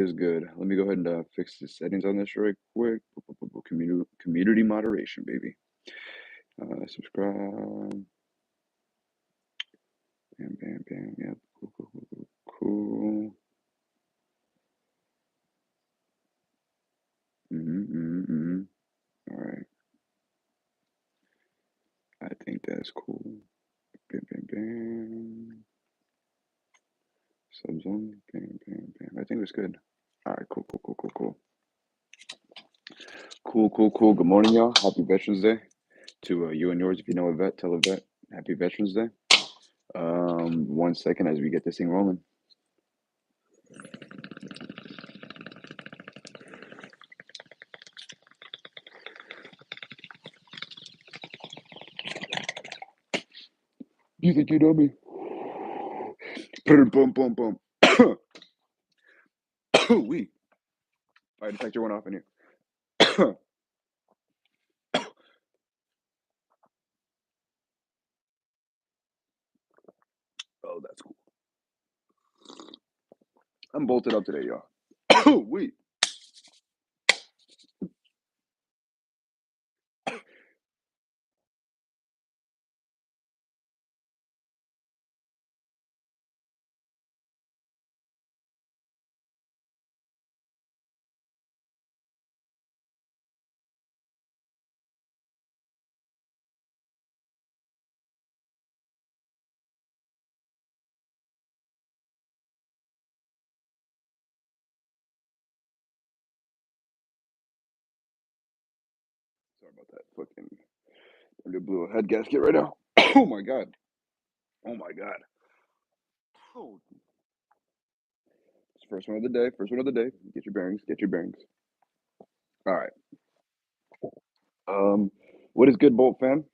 Is good. Let me go ahead and fix the settings on this right quick. Community moderation, baby. Subscribe. Bam, bam, bam. Yep. Cool, cool, cool, cool, cool. All right. I think that's cool. Bam, bam, bam. Subs on. Bam, bam, bam. I think it's good. All right. Cool, cool, cool, cool, cool. Cool, cool, cool. Good morning, y'all. Happy Veterans Day to you and yours. If you know a vet, tell a vet. Happy Veterans Day. 1 second as we get this thing rolling. You think you know me? Boom, boom, boom. We. All right, detector went off in here. Oh, that's cool. I'm bolted up today, y'all. We. Sorry about that. Fucking. I blew a head gasket right now. Oh my god. Oh my god. Oh. It's first one of the day. First one of the day. Get your bearings. Get your bearings. All right. What is good, Bolt fam?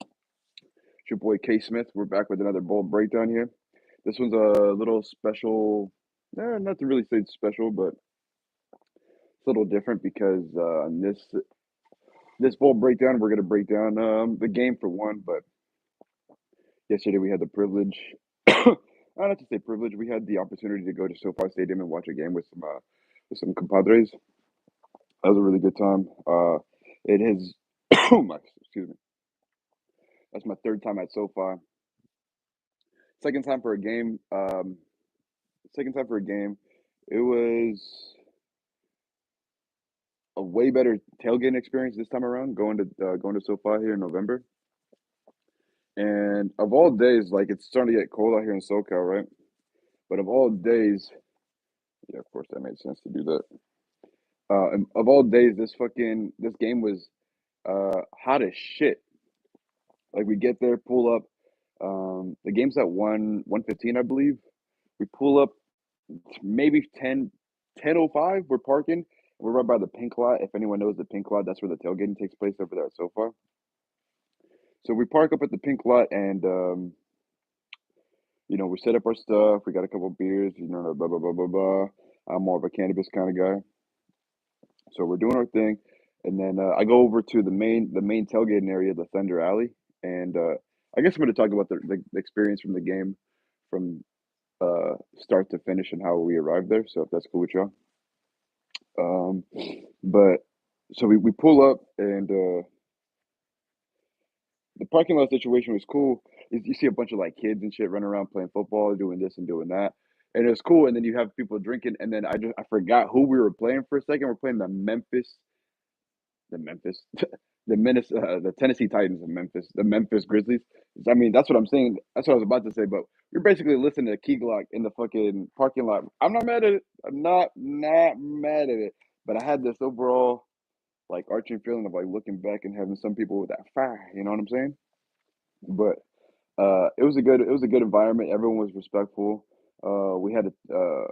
It's your boy K Smith. We're back with another Bolt breakdown here. This one's a little special. Not to really say it's special, but it's a little different because in this Bolt breakdown, we're gonna break down the game for one. But yesterday we had the privilege. Not to say privilege. We had the opportunity to go to SoFi Stadium and watch a game with some compadres. That was a really good time. It has. Oh my, excuse me. That's my third time at SoFi. Second time for a game. Second time for a game. It was a way better tailgating experience this time around. Going to SoFi here in November. And of all days, like it's starting to get cold out here in SoCal, right? But of all days, yeah, of course that made sense to do that. And of all days, this game was hot as shit. Like we get there, pull up. The game's at 1:15, I believe. We pull up maybe 10:05. We're parking. We're right by the pink lot. If anyone knows the pink lot, that's where the tailgating takes place over there at SoFi. So we park up at the pink lot and we set up our stuff. We got a couple beers, blah blah blah blah blah. I'm more of a cannabis kind of guy. So we're doing our thing, and then I go over to the main tailgating area, the Thunder Alley, and I guess I'm going to talk about the experience from the game, from start to finish, and how we arrived there. So if that's cool with y'all, um, but so we pull up, and the parking lot situation was cool. You see a bunch of like kids and shit running around playing football, doing this and doing that, and it was cool. And then you have people drinking, and then I forgot who we were playing for a second. We're playing the Memphis, the Tennessee Titans of Memphis, the Memphis Grizzlies. I mean, that's what I'm saying. That's what I was about to say. But you're basically listening to Key Glock in the fucking parking lot. I'm not mad at it. I'm not mad at it. But I had this overall like arching feeling of like looking back and having some people with that fire. You know what I'm saying? But it was a good environment. Everyone was respectful. We had a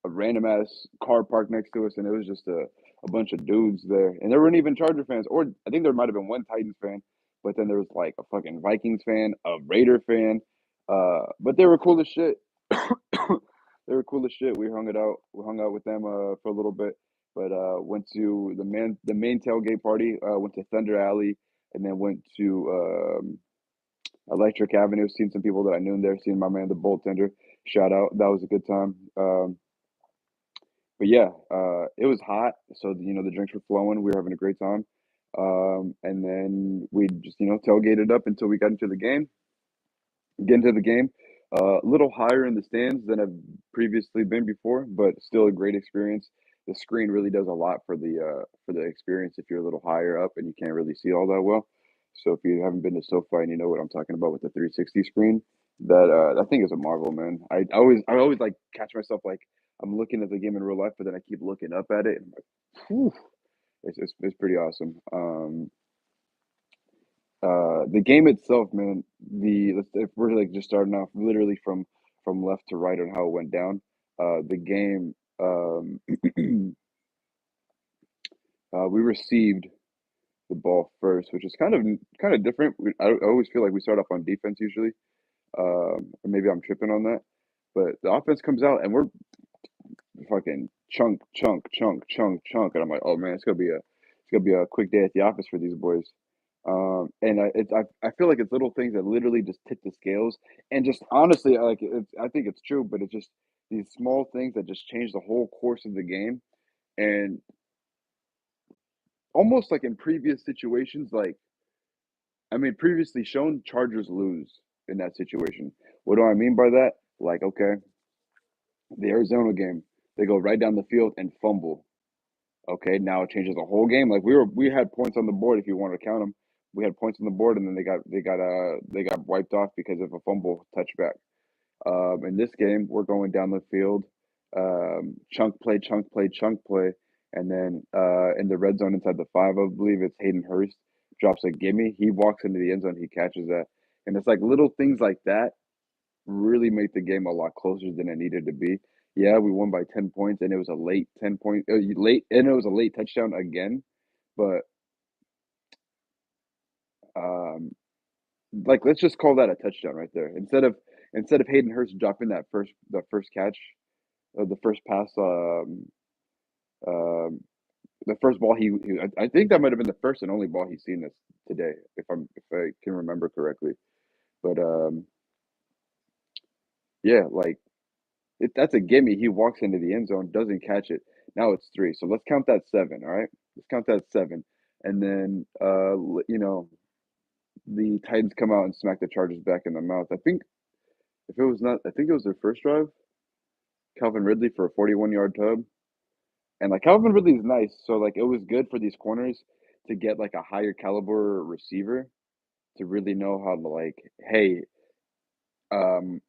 random ass car parked next to us, and it was just a bunch of dudes there, and there weren't even Charger fans, or I think there might have been one Titans fan, but then there was like a fucking Vikings fan, a Raider fan, but they were cool as shit. They were cool as shit. We hung out with them for a little bit, but went to the main tailgate party. Went to Thunder Alley, and then went to Electric Avenue. Seen some people that I knew in there. Seen my man the Bolt Tender. Shout out. That was a good time. but yeah, it was hot, so the drinks were flowing. We were having a great time, and then we just tailgated up until we got into the game. Get into the game. A little higher in the stands than I've previously been before, but still a great experience. The screen really does a lot for the experience if you're a little higher up and you can't really see all that well. So if you haven't been to SoFi and you know what I'm talking about with the 360 screen, that thing is a marvel, man. I always like catch myself like I'm looking at the game in real life, but then I keep looking up at it and I'm like, whew, it's pretty awesome. The game itself, man. If we're like just starting off literally from left to right on how it went down. The game, we received the ball first, which is kind of different. I always feel like we start off on defense usually. Or maybe I'm tripping on that, but the offense comes out and we're fucking chunk, chunk, chunk, chunk, chunk, and I'm like, oh man, it's gonna be a quick day at the office for these boys. And I feel like it's little things that literally just tip the scales, and just honestly, I think it's true, but it's just these small things that just change the whole course of the game, and almost like in previous situations, like I mean, previously shown Chargers lose in that situation. What do I mean by that? Like, okay, the Arizona game, they go right down the field and fumble. Okay, now it changes the whole game. Like we had points on the board if you want to count them. We had points on the board, and then they got wiped off because of a fumble touchback. In this game, we're going down the field, chunk play, chunk play, chunk play, and then in the red zone inside the five, I believe it's Hayden Hurst drops a gimme. He walks into the end zone, he catches that, and it's like little things like that really make the game a lot closer than it needed to be. Yeah, we won by 10 points, and it was a late 10 point, late, and it was a late touchdown again. But um, like, let's just call that a touchdown right there. Instead of Hayden Hurst dropping that first catch, the first pass, um, the first ball I think that might have been the first and only ball he's seen this today, if I can remember correctly. But yeah, like that's a gimme. He walks into the end zone, doesn't catch it. Now it's three. So let's count that seven. All right, let's count that seven. And then the Titans come out and smack the Chargers back in the mouth. I think if it was not, I think it was their first drive. Calvin Ridley for a 41-yard tub, and like Calvin Ridley's nice, so like it was good for these corners to get like a higher caliber receiver to really know how to like, hey, um,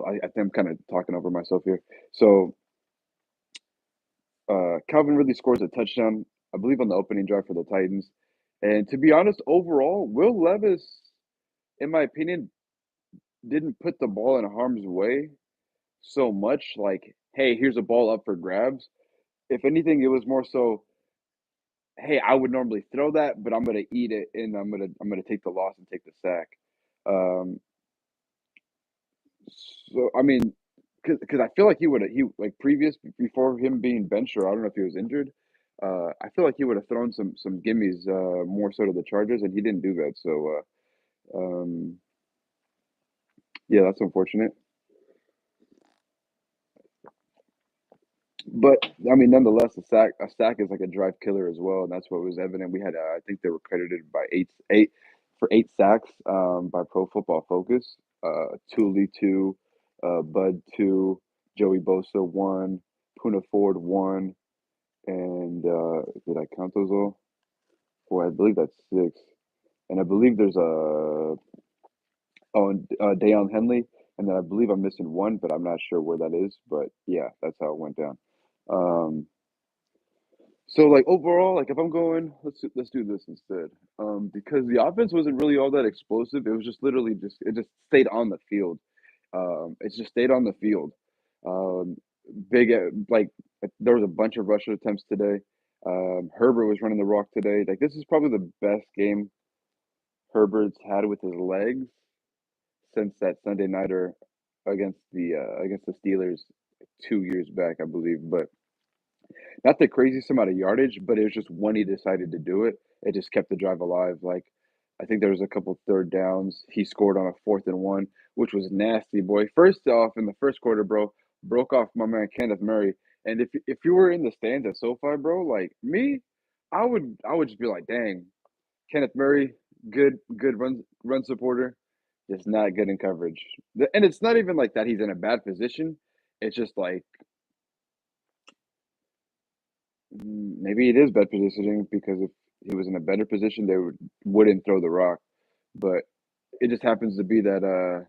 I think I'm kind of talking over myself here. So Calvin Ridley scores a touchdown, I believe, on the opening drive for the Titans. And to be honest, overall, Will Levis, in my opinion, didn't put the ball in harm's way so much. Like, hey, here's a ball up for grabs. If anything, it was more so, hey, I would normally throw that, but I'm gonna eat it and I'm gonna take the loss and take the sack. Um, so I mean, because I feel like he like previous before him being benched, or I don't know if he was injured. I feel like he would have thrown some gimmies more so to the Chargers, and he didn't do that. So yeah, that's unfortunate. But I mean, nonetheless, a sack is like a drive killer as well, and that's what was evident. We had I think they were credited by eight sacks by Pro Football Focus. Tooley two, Bud two, Joey Bosa one, Puna Ford one, and did I count those all? Well, I believe that's six, and I believe there's a and Deion Henley, and then I believe I'm missing one, but I'm not sure where that is. But yeah, that's how it went down. Um, So like overall, like if I'm going, let's do this instead. Because the offense wasn't really all that explosive. It was just literally it just stayed on the field. It just stayed on the field. Um, big like there was a bunch of rush attempts today. Herbert was running the rock today. Like this is probably the best game Herbert's had with his legs since that Sunday nighter against the Steelers 2 years back, I believe. But not the craziest amount of yardage, but it was just when he decided to do it, it just kept the drive alive. Like, I think there was a couple third downs. He scored on a 4th and 1, which was nasty, boy. First off, in the first quarter, bro, broke off my man Kenneth Murray. And if you were in the stands at SoFi, bro, like me, I would just be like, dang, Kenneth Murray, good run supporter, just not good in coverage. And it's not even like that he's in a bad position. It's just like maybe it is bad positioning because if he was in a better position, they wouldn't throw the rock. But it just happens to be that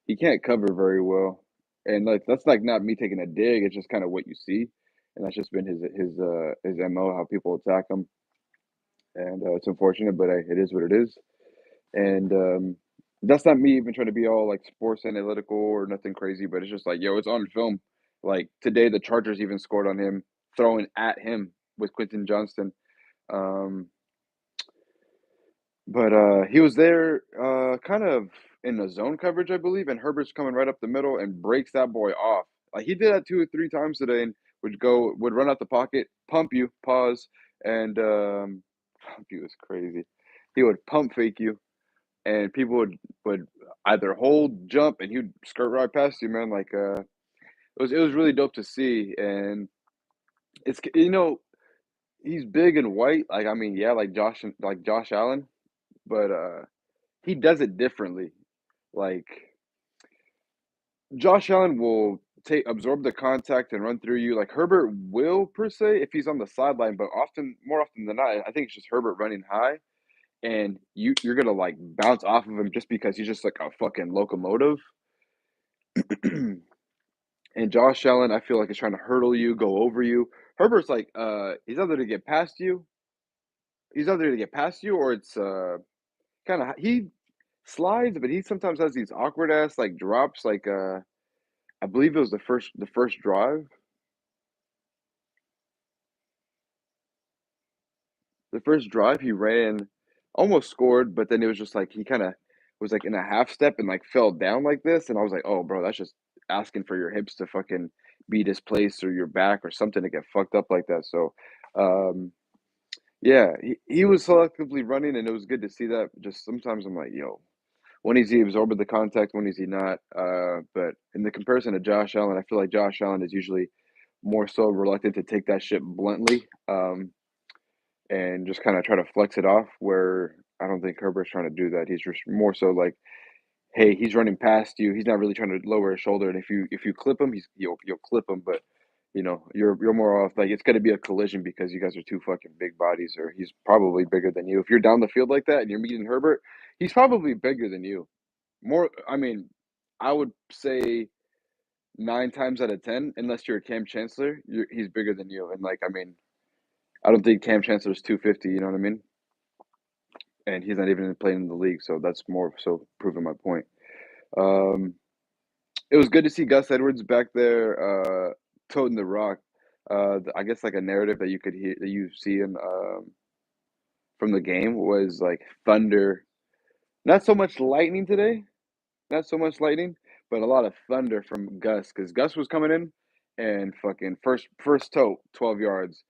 he can't cover very well, and like that's like not me taking a dig. It's just kind of what you see, and that's just been his mo how people attack him, and it's unfortunate, but it is what it is. And that's not me even trying to be all like sports analytical or nothing crazy, but it's just like yo, it's on film. Like today, the Chargers even scored on him throwing at him with Quentin Johnston. Um, But he was there, kind of in the zone coverage, I believe, and Herbert's coming right up the middle and breaks that boy off. Like he did that 2 or 3 times today, and would run out the pocket, pump you, pause, and pump you is crazy. He would pump fake you, and people would either hold, jump, and he'd skirt right past you, man. Like it was really dope to see, and it's he's big and white. Like I mean, yeah, like Josh Allen, but he does it differently. Like Josh Allen will take absorb the contact and run through you. Like Herbert will per se if he's on the sideline, but more often than not, I think it's just Herbert running high, and you're gonna like bounce off of him just because he's just like a fucking locomotive. And Josh Allen, I feel like is trying to hurdle you, go over you. Herbert's like he's either to get past you, or it's kind of he slides, but he sometimes has these awkward ass like drops, like I believe it was the first drive. The first drive he ran, almost scored, but then it was just like he kind of was like in a half step and like fell down like this, and I was like, "Oh, bro, that's just asking for your hips to fucking be displaced or your back or something to get fucked up like that." So, um, yeah, he was selectively running, and it was good to see that. Just sometimes I'm like, "Yo, when is he absorbing the contact? When is he not?" But in the comparison to Josh Allen, I feel like Josh Allen is usually more so reluctant to take that shit bluntly. And just kind of try to flex it off where I don't think Herbert's trying to do that. He's just more so like, hey, he's running past you. He's not really trying to lower his shoulder, and if you clip him, you'll clip him, but you're more off like it's going to be a collision because you guys are two fucking big bodies, or he's probably bigger than you. If you're down the field like that and you're meeting Herbert, he's probably bigger than you. More, I mean, I would say 9 times out of 10, unless you're a Cam Chancellor, he's bigger than you. And like, I mean, I don't think Cam Chancellor's 250. You know what I mean? And he's not even playing in the league, so that's more so proving my point. Um, it was good to see Gus Edwards back there, toting the rock. I guess like a narrative that you could hear that you see in from the game was like thunder, not so much lightning today, not so much lightning, but a lot of thunder from Gus because Gus was coming in and fucking first toe 12 yards,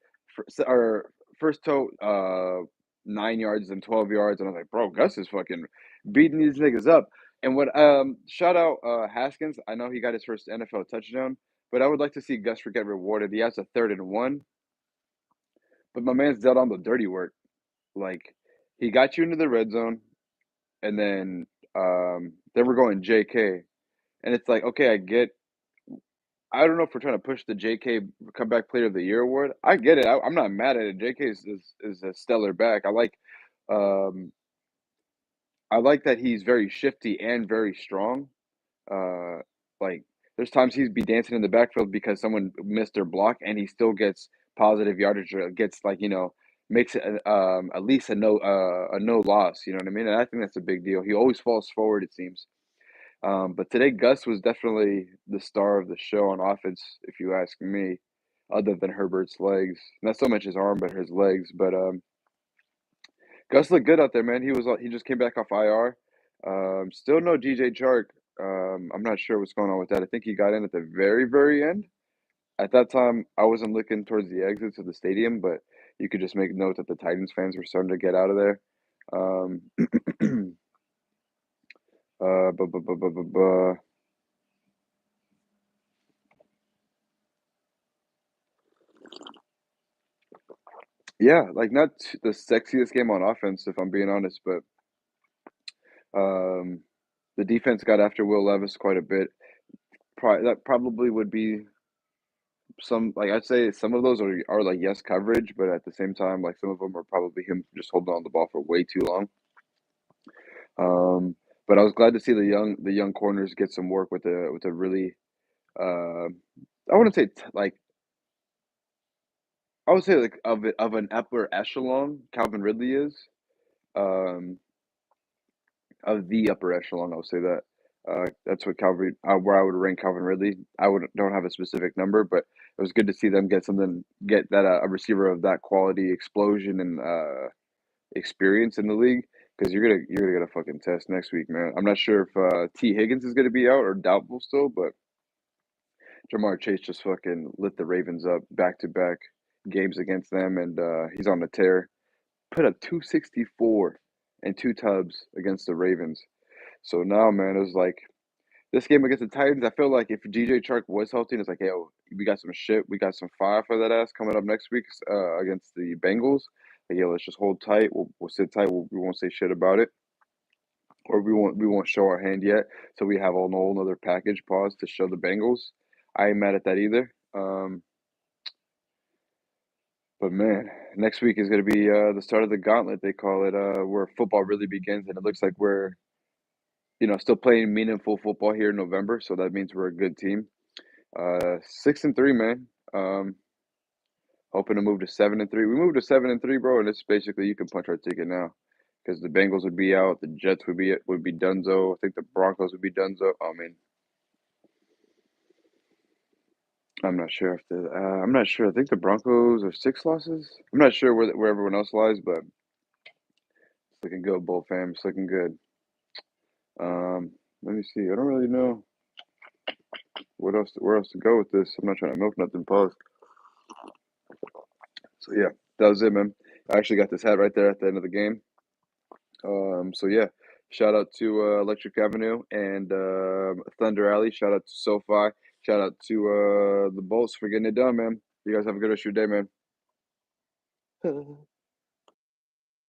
or first toe 9 yards and 12 yards, and I was like, bro, Gus is fucking beating these niggas up. And what shout out Haskins, I know he got his first NFL touchdown, but I would like to see Gus get rewarded. He has a 3rd and 1, but my man's dealt on the dirty work. Like he got you into the red zone, and then we're going JK. And it's like, okay, I don't know if we're trying to push the JK Comeback Player of the Year award. I get it. I'm not mad at it. JK is a stellar back. Um, I like that he's very shifty and very strong. Uh, like there's times he'd be dancing in the backfield because someone missed their block, and he still gets positive yardage, or gets like makes it at least a no loss. You know what I mean? And I think that's a big deal. He always falls forward, it seems. But today, Gus was definitely the star of the show on offense, if you ask me, other than Herbert's legs. Not so much his arm, but his legs. But Gus looked good out there, man. He just came back off IR. Still no DJ Chark. I'm not sure what's going on with that. I think he got in at the very, very end. At that time, I wasn't looking towards the exits of the stadium, but you could just make note that the Titans fans were starting to get out of there. Um, bu- bu- bu- bu- bu- bu- Yeah, like, not the sexiest game on offense, if I'm being honest, but, um, the defense got after Will Levis quite a bit. That probably would be some like, I'd say some of those like, yes, coverage, but at the same time, like, some of them are probably him just holding on the ball for way too long. But I was glad to see the young corners get some work with a really, uh, I wouldn't say I would say, like, of an upper echelon, Calvin Ridley is, um, of the upper echelon, I would say that. That's what Calvin where I would rank Calvin Ridley. I would don't have a specific number, but it was good to see them get that, a receiver of that quality, explosion, and, experience in the league, because you're gonna get a fucking test next week, man. I'm not sure if, T. Higgins is gonna be out or doubtful still, but Jamar Chase just fucking lit the Ravens up back-to-back games against them, and, he's on the tear. Put up 264 and 2 tubs against the Ravens. So now, man, it was like this game against the Titans, I feel like if DJ Chark was healthy, it's like, "Yo, we got some shit, we got some fire for that ass coming up next week, against the Bengals. Like, yo, let's just hold tight, we'll sit tight, we won't say shit about it, or we won't show our hand yet, so we have a whole 'nother package, pause, to show the Bengals." I ain't mad at that either, but man, next week is gonna be, the start of the gauntlet, they call it, where football really begins, and it looks like we're, still playing meaningful football here in November, so that means we're a good team. 6-3, man. Hoping to move to 7-3. We moved to 7-3, bro, and it's basically you can punch our ticket now, because the Bengals would be out, the Jets would be donezo. I think the Broncos would be donezo. I mean, I'm not sure if I'm not sure. I think the Broncos are 6 losses. I'm not sure where everyone else lies, but it's looking good, Bull fam. It's looking good. Let me see. I don't really know where else to go with this. I'm not trying to milk nothing. Pause. So yeah, that was it, man. I actually got this hat right there at the end of the game. So yeah, shout out to Electric Avenue and Thunder Alley. Shout out to SoFi. Shout out to the Bolts for getting it done, man. You guys have a good rest of your day, man.